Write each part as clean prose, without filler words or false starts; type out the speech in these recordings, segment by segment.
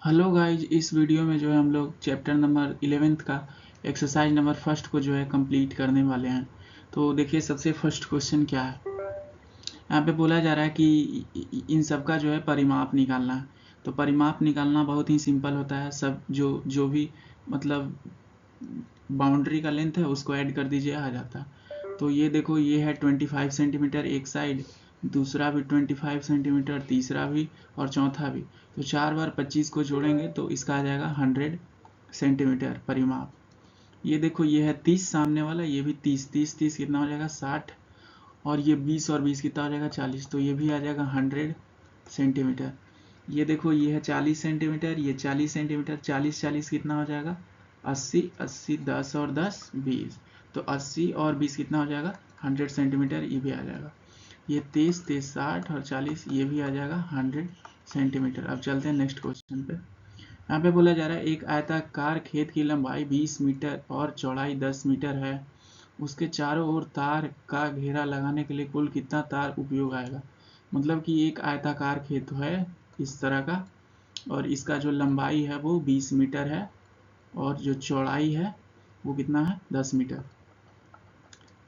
Hello guys, इस video में जो है हम लोग चैप्टर नंबर 11th का एक्सरसाइज नंबर फर्स्ट को जो है कंप्लीट करने वाले हैं। तो देखिए सबसे फर्स्ट क्वेश्चन क्या है। यहाँ पे बोला जा रहा है कि इन सब का जो है परिमाप निकालना है। तो परिमाप निकालना बहुत ही सिंपल होता है। सब जो भी मतलब बाउंड्री का लेंथ है उसको ऐड कर दीजिए, आ जाता है। तो ये देखो, ये है 25 सेंटीमीटर एक साइड, दूसरा भी 25 सेंटीमीटर, तीसरा भी और चौथा भी। तो 4 बार 25 को जोड़ेंगे तो इसका आ जाएगा 100 सेंटीमीटर परिमाप। ये देखो, ये है 30 सामने वाला, ये भी 30 30 30 कितना हो जाएगा 60, और ये 20 और 20 कितना हो जाएगा 40, तो ये भी आ जाएगा 100 सेंटीमीटर। ये देखो, ये है 40 सेंटीमीटर, ये 40 सेंटीमीटर, 40 40 कितना हो जाएगा 80 80, 10 और 10 20, तो 80 और 20 कितना हो जाएगा 100 सेंटीमीटर, ये भी आ जाएगा। ये 23 23 60 और 40, ये भी आ जाएगा 100 सेंटीमीटर। अब चलते हैं नेक्स्ट क्वेश्चन पे। यहाँ पे बोला जा रहा है एक आयताकार खेत की लंबाई 20 मीटर और चौड़ाई 10 मीटर है, उसके चारों ओर तार का घेरा लगाने के लिए कुल कितना तार उपयोग आएगा। मतलब कि एक आयताकार खेत है इस तरह का, और इसका जो लंबाई है वो 20 मीटर है, और जो चौड़ाई है वो कितना है 10 मीटर।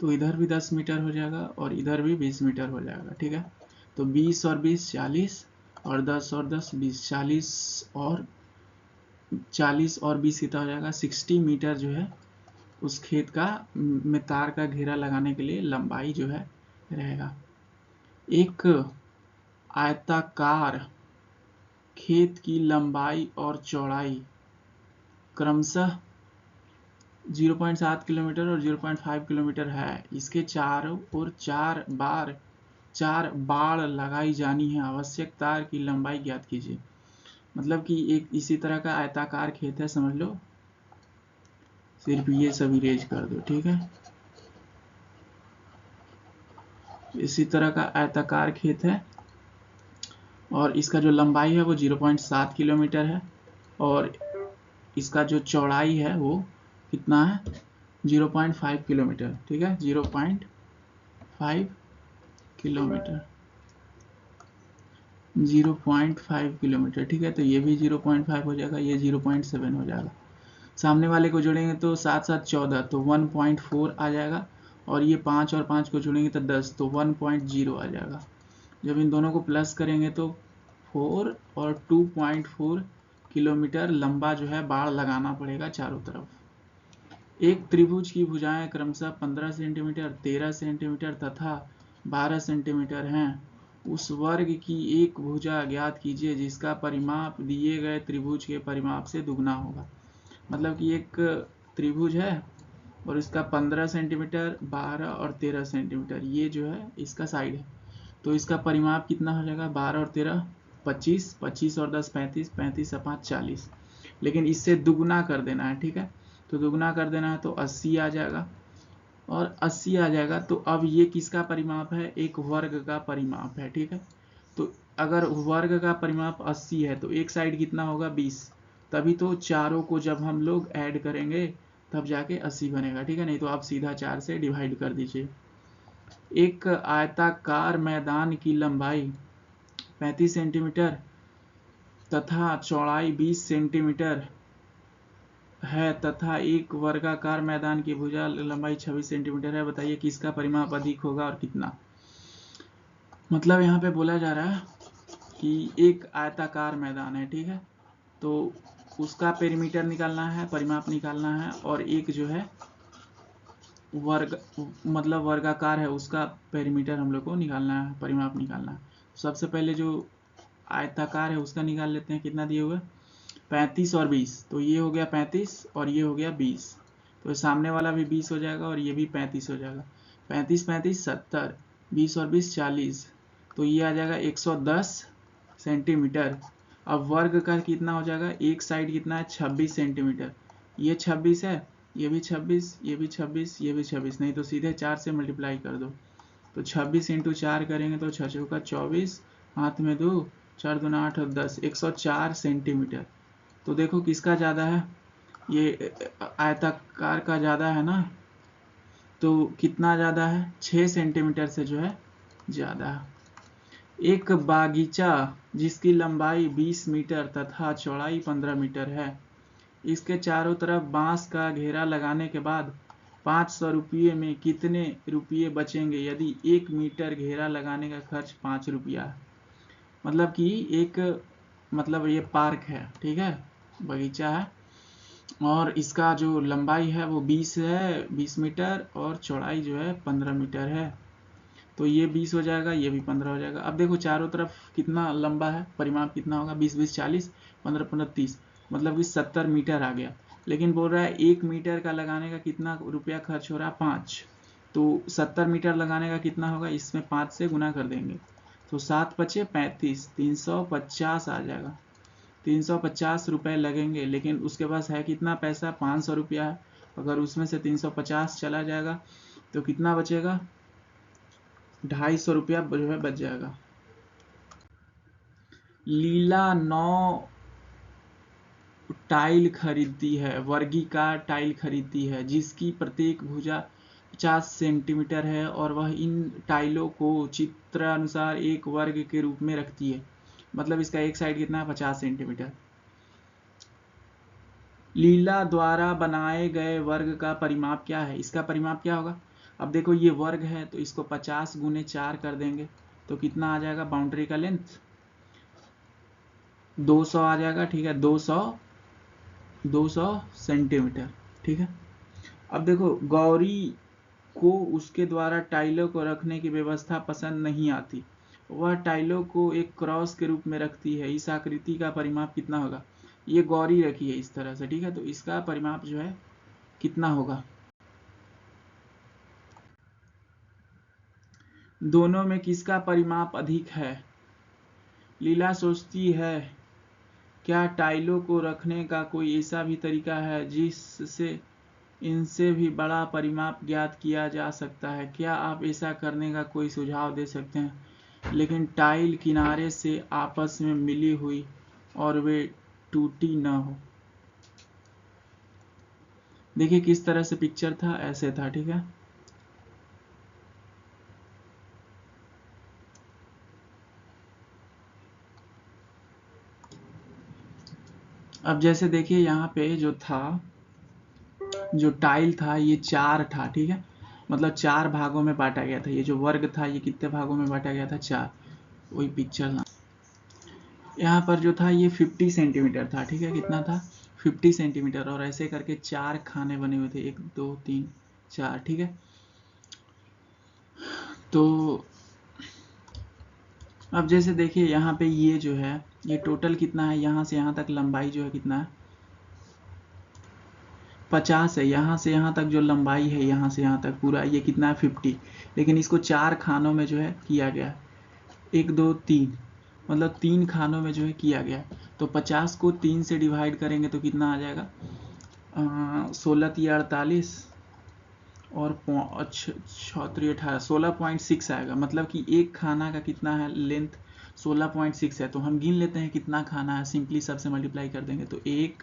तो इधर भी 10 मीटर हो जाएगा और इधर भी 20 मीटर हो जाएगा, ठीक है। तो 20 और 20 40, और 10 और 10 20, 40 और 20 कितना हो जाएगा 60 मीटर जो है उस खेत का में तार का घेरा लगाने के लिए लंबाई जो है रहेगा। एक आयताकार खेत की लंबाई और चौड़ाई क्रमशः 0.7 किलोमीटर और 0.5 किलोमीटर है। इसके चारों ओर चार बाड़ लगाई जानी है। आवश्यक तार की लंबाई ज्ञात कीजिए। मतलब कि एक इसी तरह का आयताकार खेत है, समझ लो। सिर्फ ये सब इरेज कर दो, ठीक है। इसी तरह का आयताकार खेत है और इसका जो लंबाई है वो 0.7 किलोमीटर है, और इसका जो चौड़ाई है वो कितना है 0.5 किलोमीटर, ठीक है। 0.5 किलोमीटर, 0.5 किलोमीटर, ठीक है। तो ये भी 0.5 हो जाएगा, ये 0.7 हो जाएगा। सामने वाले को जोड़ेंगे तो 7 7 14, तो 1.4 आ जाएगा, और ये 5 और 5 को जोड़ेंगे तो 10, तो 1.0 आ जाएगा। जब इन दोनों को प्लस करेंगे तो 4 और 2.4 किलोमीटर लंबा जो है बाड़ लगाना पड़ेगा चारों तरफ। एक त्रिभुज की भुजाएं क्रमशः 15 सेंटीमीटर, 13 सेंटीमीटर तथा 12 सेंटीमीटर हैं। उस वर्ग की एक भुजा ज्ञात कीजिए जिसका परिमाप दिए गए त्रिभुज के परिमाप से दुगना होगा। मतलब कि एक त्रिभुज है और इसका 15 सेंटीमीटर, 12 और 13 सेंटीमीटर ये जो है इसका साइड है। तो इसका परिमाप कितना हो जाएगा 12 और 13 25, 25 और 10 35, 35 और 5 40, लेकिन इससे दुगना कर देना है, ठीक है। तो दुगना कर देना है तो 80 आ जाएगा, और 80 आ जाएगा। तो अब ये किसका परिमाप है, एक वर्ग का परिमाप है, ठीक है। तो अगर वर्ग का परिमाप 80 है तो एक साइड कितना होगा 20, तभी तो चारों को जब हम लोग ऐड करेंगे तब जाके 80 बनेगा, ठीक है। नहीं तो आप सीधा 4 से डिवाइड कर दीजिए। एक आयताकार मैदान की लंबाई 35 सेंटीमीटर तथा चौड़ाई 20 सेंटीमीटर है तथा एक वर्गाकार मैदान की भुजा लंबाई 26 सेंटीमीटर है। बताइए किसका परिमाप अधिक होगा और कितना। मतलब यहाँ पे बोला जा रहा है कि एक आयताकार मैदान है, ठीक है, तो उसका पेरीमीटर निकालना है, परिमाप निकालना है, और एक जो है वर्ग मतलब वर्गाकार है उसका पेरीमीटर हम लोग को निकालना है, परिमाप निकालना है। सबसे पहले जो आयताकार है उसका निकाल लेते हैं। कितना दिए हुए 35 और 20, तो ये हो गया 35 और ये हो गया 20, तो सामने वाला भी 20 हो जाएगा और ये भी 35 हो जाएगा। 35 35 70, 20 और 20 40, तो ये आ जाएगा 110 सेंटीमीटर। अब वर्ग का कितना हो जाएगा, एक साइड कितना है 26 सेंटीमीटर, ये 26 है, ये भी 26, ये भी 26, ये भी 26, नहीं तो सीधे 4 से मल्टीप्लाई कर दो। तो 26 इंटू 4 करेंगे तो 6 चौका 24, हाथ में 2, 4 दूना 8 और 10, 104 सेंटीमीटर। तो देखो किसका ज़्यादा है, ये आयताकार का ज़्यादा है ना। तो कितना ज़्यादा है 6 सेंटीमीटर से जो है ज़्यादा है। एक बागीचा जिसकी लंबाई 20 मीटर तथा चौड़ाई 15 मीटर है, इसके चारों तरफ बांस का घेरा लगाने के बाद 500 रुपये में कितने रुपये बचेंगे यदि 1 मीटर घेरा लगाने का खर्च 5 रुपया है। मतलब कि एक मतलब ये पार्क है, ठीक है, बगीचा है, और इसका जो लंबाई है वो 20 है, 20 मीटर, और चौड़ाई जो है 15 मीटर है। तो ये 20 हो जाएगा, ये भी 15 हो जाएगा। अब देखो चारों तरफ कितना लंबा है, परिमाप कितना होगा, 20 20 40, 15 15 30, मतलब कि 70 मीटर आ गया। लेकिन बोल रहा है 1 मीटर का लगाने का कितना रुपया खर्च हो रहा है, 5। तो 70 मीटर लगाने का कितना होगा, इसमें 5 से गुना कर देंगे, तो 7 पचे 35, 350 आ जाएगा। 350 रुपये लगेंगे, लेकिन उसके पास है कितना पैसा, 500 रुपया है। अगर उसमें से 350 चला जाएगा तो कितना बचेगा, 250 रुपया जो है बच जाएगा। लीला 9 टाइल खरीदती है, वर्गिका टाइल खरीदती है, जिसकी प्रत्येक भुजा 50 सेंटीमीटर है, और वह इन टाइलों को चित्रानुसार एक वर्ग के रूप में रखती है। मतलब इसका एक साइड कितना है, 50 सेंटीमीटर। लीला द्वारा बनाए गए वर्ग का परिमाप क्या है, इसका परिमाप क्या होगा। अब देखो ये वर्ग है तो इसको 50 गुने 4 कर देंगे तो कितना आ जाएगा, बाउंड्री का लेंथ 200 आ जाएगा, ठीक है, 200 सेंटीमीटर, ठीक है। अब देखो गौरी को उसके द्वारा टाइलों को रखने की व्यवस्था पसंद नहीं आती, वह टाइलों को एक क्रॉस के रूप में रखती है, इस आकृति का परिमाप कितना होगा। ये गौरी रखी है इस तरह से, ठीक है, तो इसका परिमाप जो है कितना होगा। दोनों में किसका परिमाप अधिक है। लीला सोचती है क्या टाइलों को रखने का कोई ऐसा भी तरीका है जिससे इनसे भी बड़ा परिमाप ज्ञात किया जा सकता है, क्या आप ऐसा करने का कोई सुझाव दे सकते हैं, लेकिन टाइल किनारे से आपस में मिली हुई और वे टूटी न हो। देखिए किस तरह से पिक्चर था, ऐसे था, ठीक है। अब जैसे देखिए यहाँ पे जो था, जो टाइल था ये 4 था, ठीक है, मतलब 4 भागों में बांटा गया था। ये जो वर्ग था ये कितने भागों में बांटा गया था, 4। वही पिक्चर ना, यहाँ पर जो था ये 50 सेंटीमीटर था, ठीक है, कितना था, 50 सेंटीमीटर, और ऐसे करके 4 खाने बने हुए थे, 1 2 3 4, ठीक है। तो अब जैसे देखिए यहाँ पे ये जो है ये टोटल कितना है, यहाँ से यहाँ तक लंबाई जो है कितना है, 50 है। यहाँ से यहाँ तक जो लंबाई है, यहाँ से यहाँ तक पूरा ये कितना है, 50। लेकिन इसको 4 खानों में जो है किया गया, 1 2 3, मतलब 3 खानों में जो है किया गया। तो 50 को 3 से डिवाइड करेंगे तो कितना आ जाएगा, 16 3 48 और 6 18, 16.6 आएगा। मतलब कि एक खाना का कितना है लेंथ, 16.6 है। तो हम गिन लेते हैं कितना खाना है, सिंपली सबसे मल्टीप्लाई कर देंगे तो 1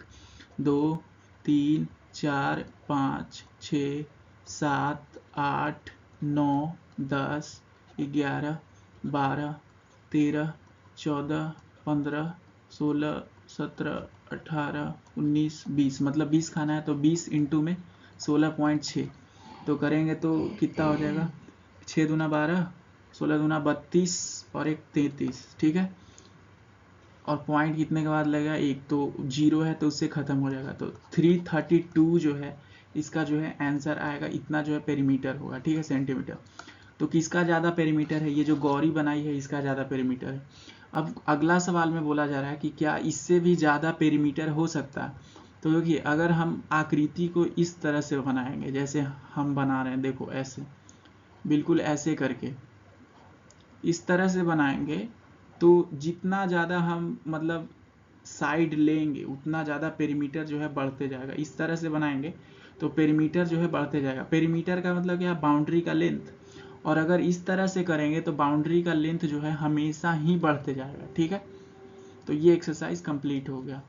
2 3 4 5 6 7 8 9 10 11 12 13 14 15 16 17 18 19 20, मतलब 20 खाना है। तो 20 इंटू में 16.6 तो करेंगे तो कितना हो जाएगा, 6 दूना 12, 16 दूना 32 और 1 33, ठीक है। और पॉइंट कितने के बाद लगेगा, 1, तो 0 है तो उससे खत्म हो जाएगा। तो 332 जो है इसका जो है आंसर आएगा, इतना जो है पेरीमीटर होगा, ठीक है, सेंटीमीटर। तो किसका ज़्यादा पेरीमीटर है, ये जो गौरी बनाई है इसका ज़्यादा पेरीमीटर है। अब अगला सवाल में बोला जा रहा है कि क्या इससे भी ज़्यादा पेरीमीटर हो सकता है। तो देखिए अगर हम आकृति को इस तरह से बनाएंगे जैसे हम बना रहे हैं, देखो ऐसे, बिल्कुल ऐसे करके इस तरह से बनाएंगे तो जितना ज़्यादा हम मतलब साइड लेंगे उतना ज़्यादा पेरीमीटर जो है बढ़ते जाएगा। इस तरह से बनाएंगे तो पेरीमीटर जो है बढ़ते जाएगा। पेरीमीटर का मतलब क्या, बाउंड्री का लेंथ। और अगर इस तरह से करेंगे तो बाउंड्री का लेंथ जो है हमेशा ही बढ़ते जाएगा, ठीक है। तो ये एक्सरसाइज कंप्लीट हो गया।